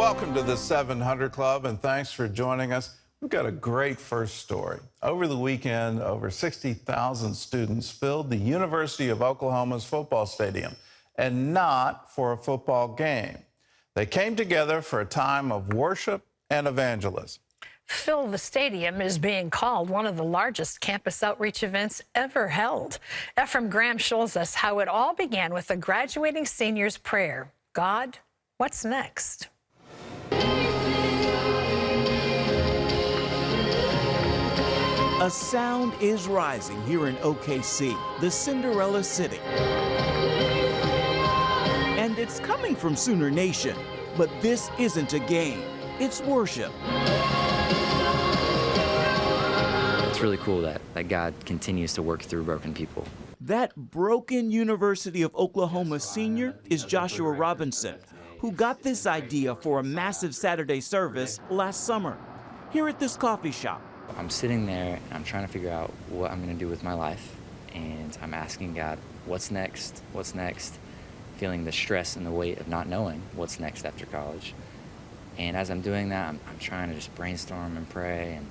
Welcome to the 700 Club, and thanks for joining us. We've got a great first story. Over the weekend, over 60,000 students filled the University of Oklahoma's football stadium, and not for a football game. They came together for a time of worship and evangelism. Fill the Stadium is being called one of the largest campus outreach events ever held. Ephraim Graham shows us how it all began with a graduating senior's prayer. God, what's next? A sound is rising here in OKC, the Cinderella City. And it's coming from Sooner Nation. But this isn't a game, it's worship. It's really cool that God continues to work through broken people. That broken University of Oklahoma senior is Joshua Robinson, who got this idea for a massive Saturday service last summer, here at this coffee shop. I'm sitting there and I'm trying to figure out what I'm going to do with my life. And I'm asking God, what's next? What's next? Feeling the stress and the weight of not knowing what's next after college. And as I'm doing that, I'm trying to just brainstorm and pray, and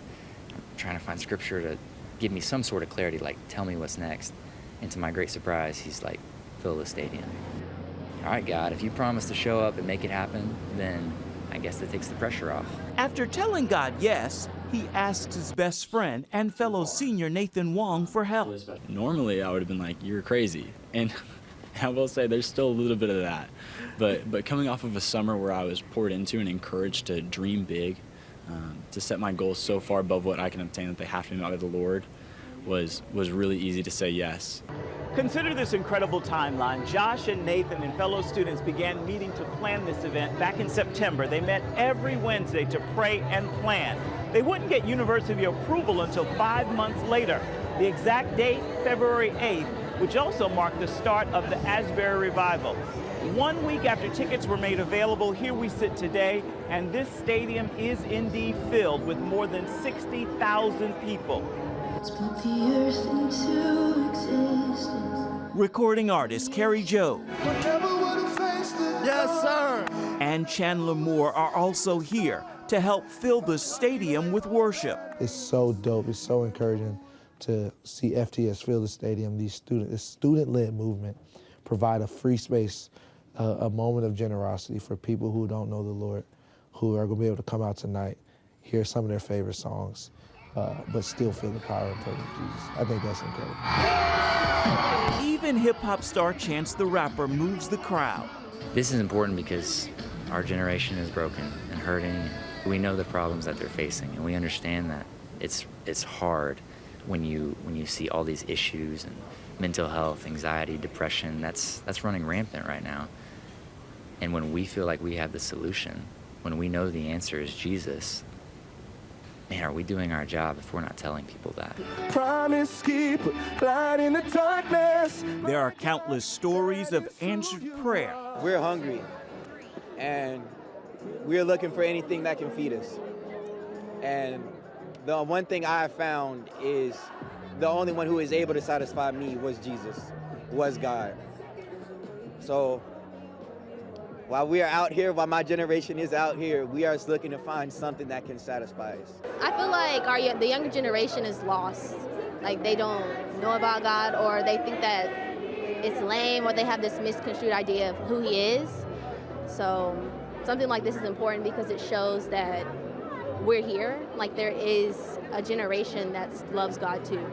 I'm trying to find scripture to give me some sort of clarity, like tell me what's next. And to my great surprise, he's like, fill the stadium. All right, God, if you promise to show up and make it happen, then I guess that takes the pressure off. After telling God yes, he asked his best friend and fellow senior Nathan Wong for help. Normally, I would have been like, you're crazy. And I will say there's still a little bit of that. But coming off of a summer where I was poured into and encouraged to dream big, to set my goals so far above what I can obtain that they have to be met by the Lord, was really easy to say yes. Consider this incredible timeline. Josh and Nathan and fellow students began meeting to plan this event back in September. They met every Wednesday to pray and plan. They wouldn't get university approval until 5 months later. The exact date, February 8th, which also marked the start of the Asbury Revival. 1 week after tickets were made available, here we sit today, and this stadium is indeed filled with more than 60,000 people. Spoke the earth into existence. Recording artist Carrie Joe. Yes, sir. And Chandler Moore are also here to help fill the stadium with worship. It's so dope, it's so encouraging to see FTS fill the stadium. This student-led movement provide a free space, a moment of generosity for people who don't know the Lord, who are gonna be able to come out tonight, hear some of their favorite songs, but still feel the power and presence of Jesus. I think that's incredible. Even hip-hop star Chance the Rapper moves the crowd. This is important because our generation is broken and hurting. We know the problems that they're facing, and we understand that it's hard when you see all these issues and mental health, anxiety, depression. That's running rampant right now. And when we feel like we have the solution, when we know the answer is Jesus, man, are we doing our job if we're not telling people that? Promise keeper, light in the darkness. There are countless stories of answered prayer. We're hungry, and we're looking for anything that can feed us. And the one thing I have found is the only one who is able to satisfy me was Jesus, was God. So while we are out here, while my generation is out here, we are looking to find something that can satisfy us. I feel like the younger generation is lost. Like they don't know about God, or they think that it's lame, or they have this misconstrued idea of who he is. So something like this is important because it shows that we're here. Like there is a generation that loves God too.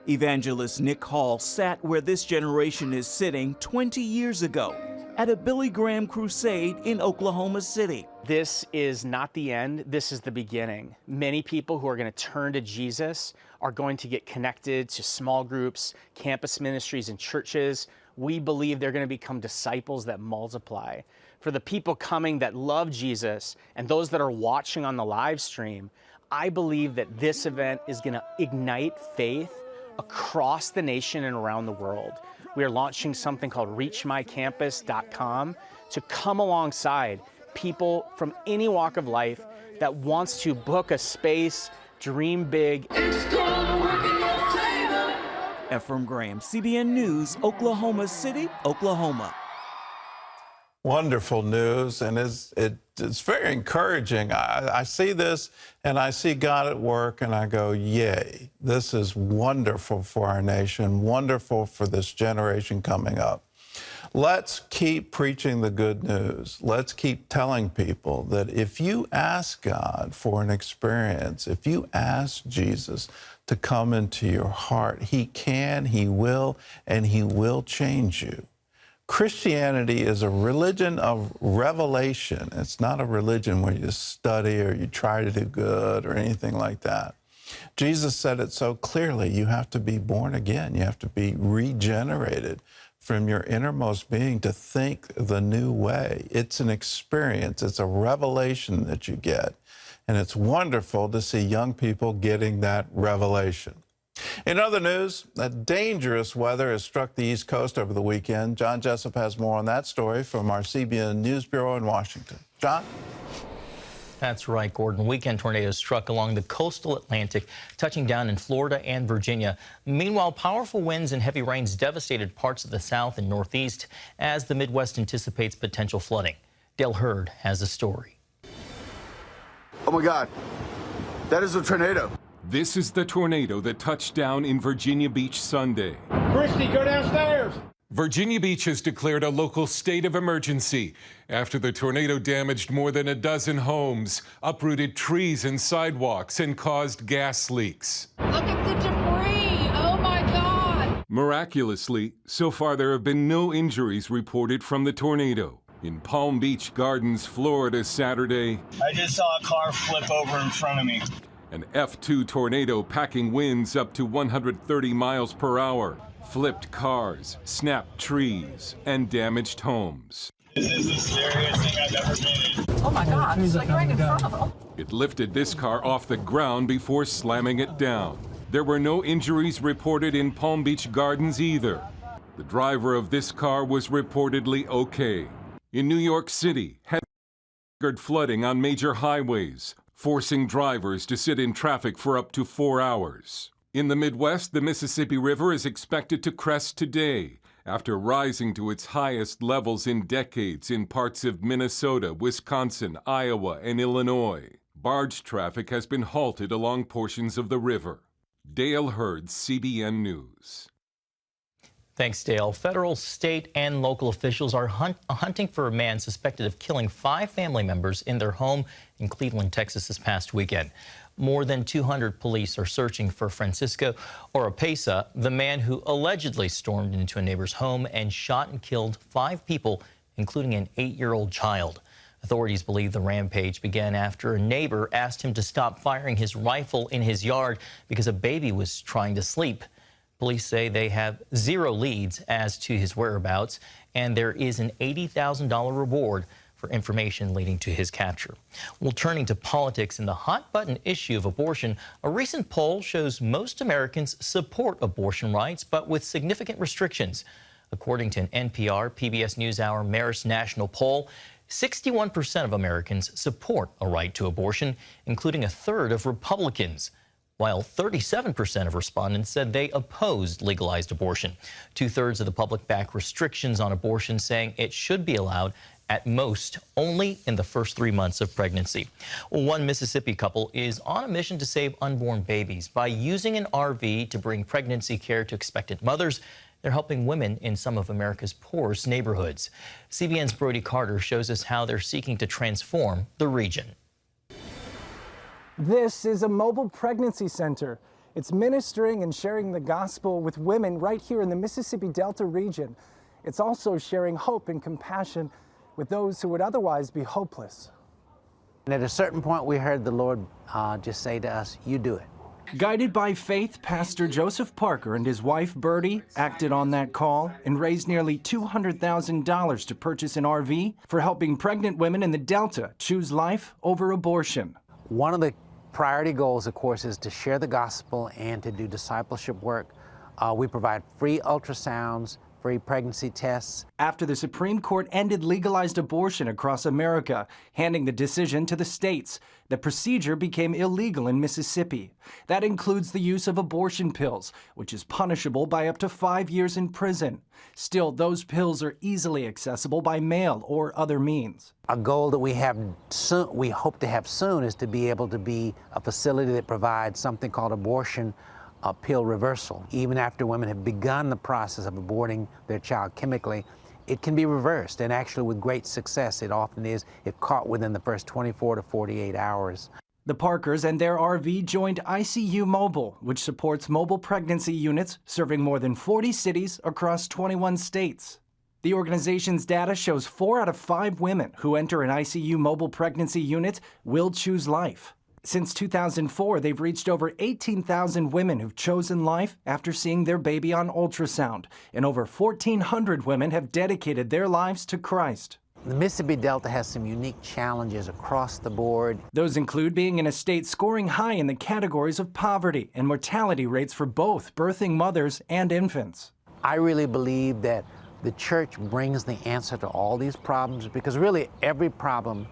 Evangelist Nick Hall sat where this generation is sitting 20 years ago at a Billy Graham crusade in Oklahoma City. This is not the end, this is the beginning. Many people who are going to turn to Jesus are going to get connected to small groups, campus ministries, and churches. We believe they're going to become disciples that multiply. For the people coming that love Jesus and those that are watching on the live stream, I believe that this event is going to ignite faith across the nation and around the world. We are launching something called reachmycampus.com to come alongside people from any walk of life that wants to book a space, dream big. Ephraim Graham, CBN News, Oklahoma City, Oklahoma. Wonderful news, and it's very encouraging. I see this, and I see God at work, and I go, yay, this is wonderful for our nation, wonderful for this generation coming up. Let's keep preaching the good news. Let's keep telling people that if you ask God for an experience, if you ask Jesus to come into your heart, He can, He will, and He will change you. Christianity is a religion of revelation. It's not a religion where you study or you try to do good or anything like that. Jesus said it so clearly. You have to be born again. You have to be regenerated from your innermost being to think the new way. It's an experience. It's a revelation that you get. And it's wonderful to see young people getting that revelation. In other news, dangerous weather has struck the East Coast over the weekend. John Jessup has more on that story from our CBN News Bureau in Washington. John? That's right, Gordon. Weekend tornadoes struck along the coastal Atlantic, touching down in Florida and Virginia. Meanwhile, powerful winds and heavy rains devastated parts of the South and Northeast as the Midwest anticipates potential flooding. Dale Hurd has a story. Oh, my God. That is a tornado. This is the tornado that touched down in Virginia Beach Sunday. Christy, go downstairs. Virginia Beach has declared a local state of emergency after the tornado damaged more than a dozen homes, uprooted trees and sidewalks, and caused gas leaks. Look at the debris. Oh, my God. Miraculously, so far there have been no injuries reported from the tornado. In Palm Beach Gardens, Florida, Saturday, I just saw a car flip over in front of me. An F2 tornado packing winds up to 130 miles per hour, flipped cars, snapped trees, and damaged homes. This is the scariest thing I've ever been in. Oh my God, it's like right in front of them. It lifted this car off the ground before slamming it down. There were no injuries reported in Palm Beach Gardens either. The driver of this car was reportedly okay. In New York City, heavy flooding on major highways, forcing drivers to sit in traffic for up to 4 hours. In the Midwest, the Mississippi River is expected to crest today after rising to its highest levels in decades in parts of Minnesota, Wisconsin, Iowa, and Illinois. Barge traffic has been halted along portions of the river. Dale Hurd, CBN News. Thanks, Dale. Federal, state, and local officials are hunting for a man suspected of killing 5 family members in their home in Cleveland, Texas this past weekend. More than 200 police are searching for Francisco Oropesa, the man who allegedly stormed into a neighbor's home and shot and killed 5 people, including an 8-year-old child. Authorities believe the rampage began after a neighbor asked him to stop firing his rifle in his yard because a baby was trying to sleep. Police say they have 0 leads as to his whereabouts, and there is an $80,000 reward for information leading to his capture. Well, turning to politics and the hot-button issue of abortion, a recent poll shows most Americans support abortion rights, but with significant restrictions. According to an NPR PBS NewsHour Marist National poll, 61% of Americans support a right to abortion, including a third of Republicans, while 37% of respondents said they opposed legalized abortion. 2/3 of the public back restrictions on abortion, saying it should be allowed at most only in the first 3 months of pregnancy. Well, one Mississippi couple is on a mission to save unborn babies by using an RV to bring pregnancy care to expectant mothers. They're helping women in some of America's poorest neighborhoods. CBN's Brody Carter shows us how they're seeking to transform the region. This is a mobile pregnancy center. It's ministering and sharing the gospel with women right here in the Mississippi Delta region. It's also sharing hope and compassion with those who would otherwise be hopeless. And at a certain point, we heard the Lord just say to us, "You do it." Guided by faith, Pastor Joseph Parker and his wife Bertie acted on that call and raised nearly $200,000 to purchase an RV for helping pregnant women in the Delta choose life over abortion. One of the priority goals, of course, is to share the gospel and to do discipleship work. We provide free ultrasounds, free pregnancy tests. After the Supreme Court ended legalized abortion across America, handing the decision to the states, the procedure became illegal in Mississippi. That includes the use of abortion pills, which is punishable by up to 5 years in prison. Still, those pills are easily accessible by mail or other means. A goal that we hope to have soon is to be able to be a facility that provides something called abortion pill reversal. Even after women have begun the process of aborting their child chemically, it can be reversed, and actually with great success it often is if caught within the first 24 to 48 hours. The Parkers and their RV joined ICU Mobile, which supports mobile pregnancy units serving more than 40 cities across 21 states. The organization's data shows 4 out of 5 women who enter an ICU mobile pregnancy unit will choose life. Since 2004, they've reached over 18,000 women who've chosen life after seeing their baby on ultrasound, and over 1,400 women have dedicated their lives to Christ. The Mississippi Delta has some unique challenges across the board. Those include being in a state scoring high in the categories of poverty and mortality rates for both birthing mothers and infants. I really believe that the church brings the answer to all these problems, because really every problem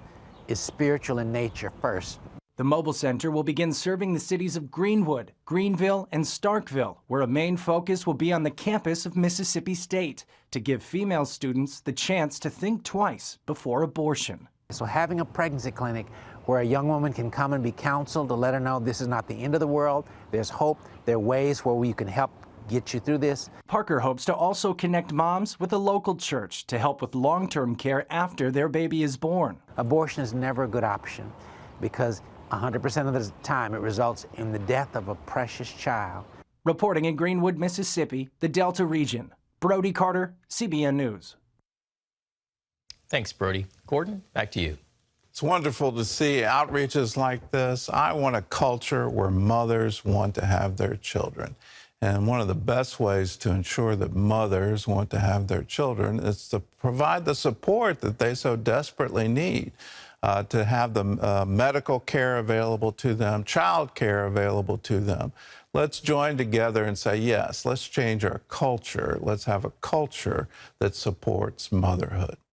is spiritual in nature first. The mobile center will begin serving the cities of Greenwood, Greenville, and Starkville, where a main focus will be on the campus of Mississippi State to give female students the chance to think twice before abortion. So having a pregnancy clinic where a young woman can come and be counseled to let her know this is not the end of the world, there's hope, there are ways where we can help get you through this. Parker hopes to also connect moms with a local church to help with long-term care after their baby is born. Abortion is never a good option because 100% of the time it results in the death of a precious child. Reporting in Greenwood, Mississippi, the Delta region, Brody Carter, CBN News. Thanks, Brody. Gordon, back to you. It's wonderful to see outreaches like this. I want a culture where mothers want to have their children. And one of the best ways to ensure that mothers want to have their children is to provide the support that they so desperately need. To have the medical care available to them, child care available to them. Let's join together and say, yes, let's change our culture. Let's have a culture that supports motherhood.